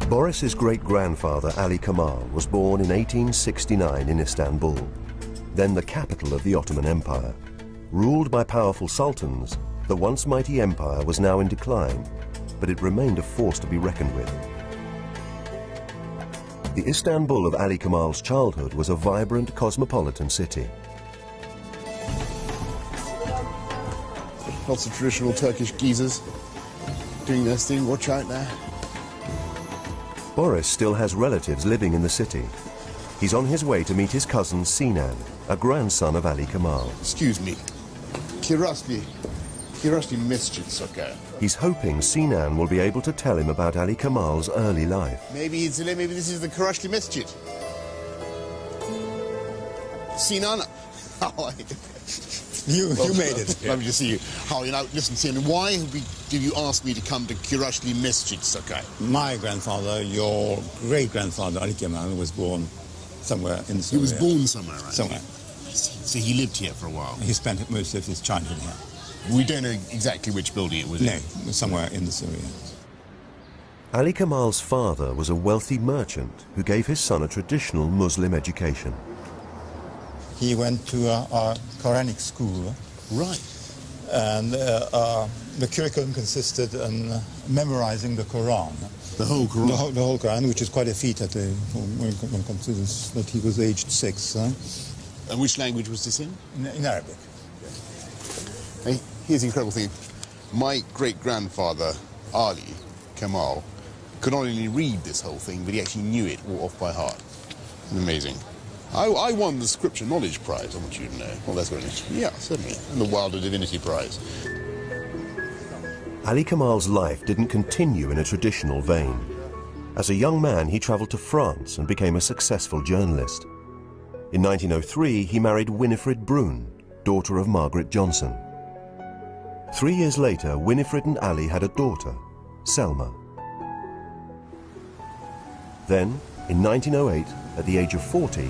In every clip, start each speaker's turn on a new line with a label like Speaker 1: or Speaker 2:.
Speaker 1: Boris's great-grandfather Ali Kemal was born in 1869 in Istanbul, then the capital of the Ottoman Empire. Ruled by powerful sultans, the once mighty empire was now in decline, but it remained a force to be reckoned with. The Istanbul of Ali Kemal's childhood was a vibrant cosmopolitan city.
Speaker 2: Lots of traditional Turkish geezers doing their thing. Watch out there.
Speaker 1: Boris still has relatives living in the city. He's on his way to meet his cousin Sinan, a grandson of Ali Kemal.
Speaker 2: Excuse me. Kirashli masjid, okay.
Speaker 1: He's hoping Sinan will be able to tell him about Ali Kemal's early life.
Speaker 2: Maybe this is the Kirashli masjid. Sinan, how are you?
Speaker 3: You made it.
Speaker 2: Lovely to see you. How are you now? Listen, Sinan, why did you ask me to come to Kirashli masjid, okay?
Speaker 3: My grandfather, your great-grandfather, Ali Kemal, was born somewhere in Syria.
Speaker 2: He was born somewhere, right?
Speaker 3: Somewhere.
Speaker 2: So he lived here for a while?
Speaker 3: He spent most of his childhood here.
Speaker 2: We don't know exactly which building it was in?
Speaker 3: No, somewhere in Syria.
Speaker 1: Ali Kemal's father was a wealthy merchant who gave his son a traditional Muslim education.
Speaker 3: He went to a Quranic school.
Speaker 2: Right.
Speaker 3: And the curriculum consisted in memorizing the Quran.
Speaker 2: The whole Quran?
Speaker 3: The whole Quran, which is quite a feat when one considers that he was aged 6.
Speaker 2: And which language was this in?
Speaker 3: In Arabic.
Speaker 2: Hey, here's the incredible thing. My great-grandfather, Ali Kemal, could not only read this whole thing, but he actually knew it all off by heart. Amazing. I won the Scripture Knowledge Prize, I want you to know. Well, that's what it is. Yeah, certainly. And the Wilder Divinity Prize.
Speaker 1: Ali Kemal's life didn't continue in a traditional vein. As a young man, he traveled to France and became a successful journalist. In 1903, he married Winifred Brune, daughter of Margaret Johnson. 3 years later, Winifred and Ali had a daughter, Selma. Then, in 1908, at the age of 40,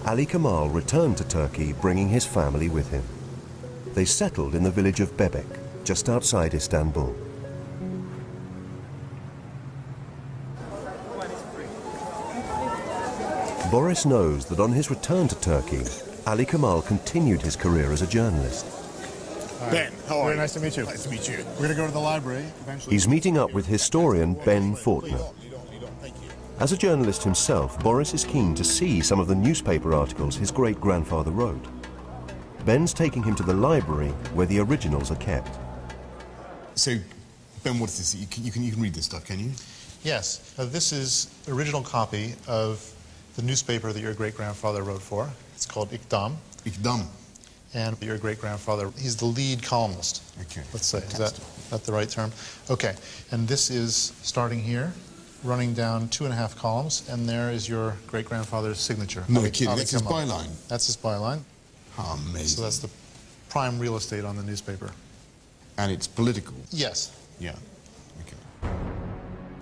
Speaker 1: Ali Kemal returned to Turkey, bringing his family with him. They settled in the village of Bebek, just outside Istanbul. Boris knows that on his return to Turkey, Ali Kemal continued his career as a journalist.
Speaker 2: Ben, how are you?
Speaker 4: Very nice to meet you.
Speaker 2: Nice to meet you.
Speaker 4: We're going to go to the library eventually.
Speaker 1: He's meeting up with historian Ben Fortner. As a journalist himself, Boris is keen to see some of the newspaper articles his great-grandfather wrote. Ben's taking him to the library where the originals are kept.
Speaker 2: So, Ben, what is this? You can read this stuff, can you?
Speaker 4: Yes. This is the original copy of the newspaper that your great-grandfather wrote for. It's called Ikdam.
Speaker 2: Ikdam.
Speaker 4: And your great-grandfather, he's the lead columnist.
Speaker 2: Okay.
Speaker 4: Let's say, is that the right term? Okay. And this is starting here, running down 2.5 columns, and there is your great-grandfather's signature.
Speaker 2: No kidding, that's his byline?
Speaker 4: That's his byline.
Speaker 2: Oh, amazing.
Speaker 4: So that's the prime real estate on the newspaper.
Speaker 2: And it's political?
Speaker 4: Yes.
Speaker 2: Yeah. Okay.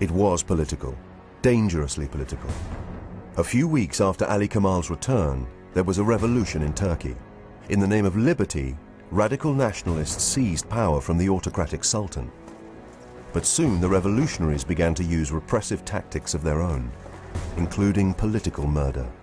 Speaker 1: It was political, dangerously political. A few weeks after Ali Kemal's return, there was a revolution in Turkey. In the name of liberty, radical nationalists seized power from the autocratic sultan. But soon the revolutionaries began to use repressive tactics of their own, including political murder.